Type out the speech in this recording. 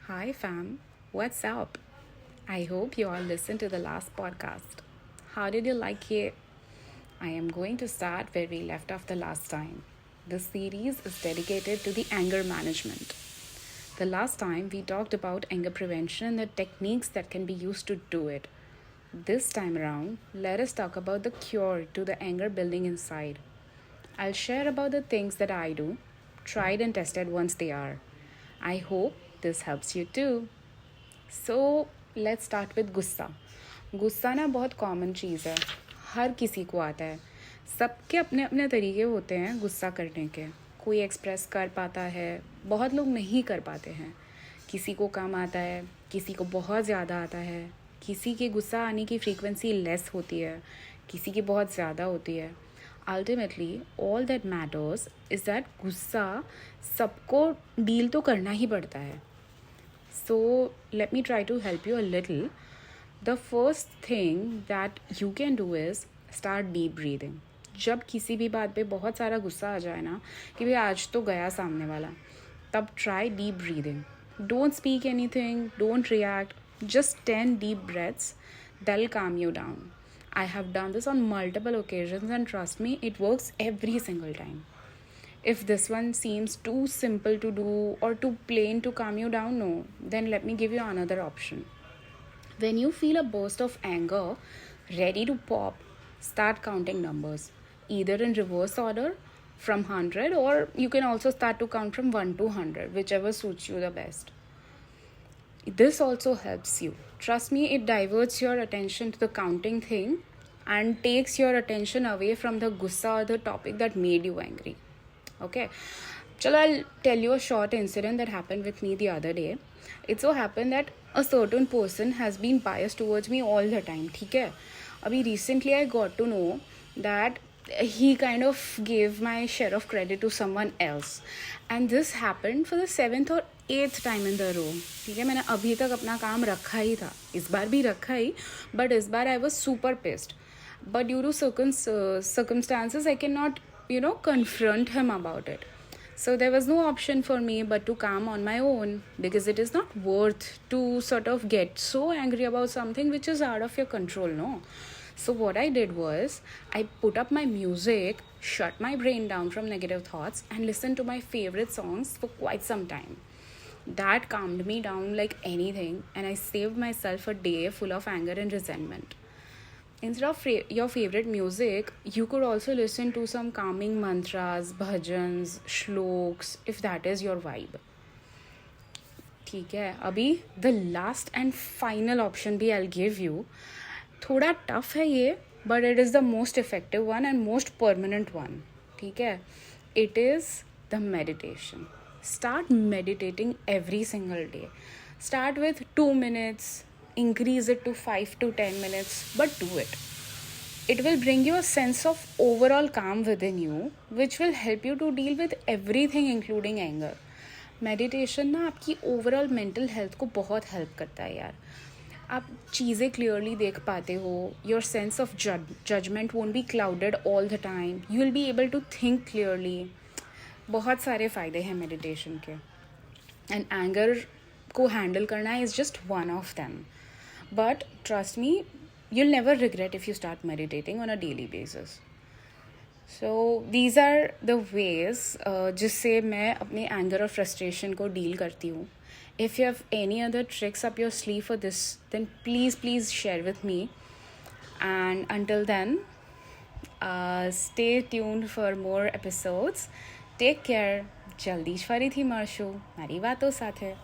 Hi, fam. What's up? I hope you all listened to the last podcast. How did you like it? I am going to start where we left off the last time. This series is dedicated to the anger management. The last time we talked about anger prevention and the techniques that can be used to do it. This time around, let us talk about the cure to the anger building inside. I'll share about the things that I do, tried and tested once they are. I hope this helps you too. So let's start with गुस्सा. गुस्सा ना बहुत common चीज़ है, हर किसी को आता है. सबके अपने अपने तरीके होते हैं गुस्सा करने के. कोई एक्सप्रेस कर पाता है, बहुत लोग नहीं कर पाते हैं. किसी को कम आता है, किसी को बहुत ज़्यादा आता है. किसी के गुस्सा आने की फ्रीक्वेंसी लेस होती है, किसी की बहुत ज़्यादा होती है. Ultimately all that matters is that गुस्सा सबको डील तो करना ही पड़ता है. So, let me try to help you a little. The first thing that you can do is start deep breathing. जब किसी भी बात पे बहुत सारा गुस्सा आ जाए ना कि भाई आज तो गया सामने वाला, तब try deep breathing. Don't speak anything, don't react, just 10 deep breaths. They'll calm you down. I have done this on multiple occasions and trust me, it works every single time. If this one seems too simple to do or too plain to calm you down, no, then let me give you another option. When you feel a burst of anger ready to pop, start counting numbers, either in reverse order from 100, or you can also start to count from 1 to 100, whichever suits you the best. This also helps you. Trust me, it diverts your attention to the counting thing and takes your attention away from the gussa or the topic that made you angry. Okay, chalo, I'll tell you a short incident that happened with me the other day. It so happened that a certain person has been biased towards me all the time. ठीक है, अभी recently I got to know that he kind of gave my share of credit to someone else, and this happened for the 7th or 8th time in the row. ठीक है, मैंने अभी तक अपना काम रखा ही था, इस बार भी रखा ही, but इस बार I was super pissed. But due to circumstances, I cannot confront him about it. So there was no option for me but to calm on my own, because it is not worth to sort of get so angry about something which is out of your control, no? So what I did was I put up my music, shut my brain down from negative thoughts, and listened to my favorite songs for quite some time. That calmed me down like anything, and I saved myself a day full of anger and resentment. Instead of your favorite music, you could also listen to some calming mantras, bhajans, shloks, if that is your vibe. ठीक है, अभी the last and final option भी I'll give you. थोड़ा tough है ये, but it is the most effective one and most permanent one. ठीक है, it is the meditation. Start meditating every single day. Start with 2 minutes. Increase it to 5 to 10 minutes, but do it. It will bring you a sense of overall calm within you, which will help you to deal with everything including anger. Meditation ना आपकी overall mental health को बहुत help करता है यार. आप चीज़ें clearly देख पाते हो. Your sense of judgment won't be clouded all the time. You will be able to think clearly. बहुत सारे फ़ायदे हैं meditation के. And anger को handle करना is just one of them. But trust me, you'll never regret if you start meditating on a daily basis. So these are the ways जिससे मैं अपने anger और frustration को deal करती हूँ. If you have any other tricks up your sleeve for this, then please share with me. And until then, stay tuned for more episodes. Take care. જલ્દી જ ફરીથી મળશું મારી વાતો સાથે.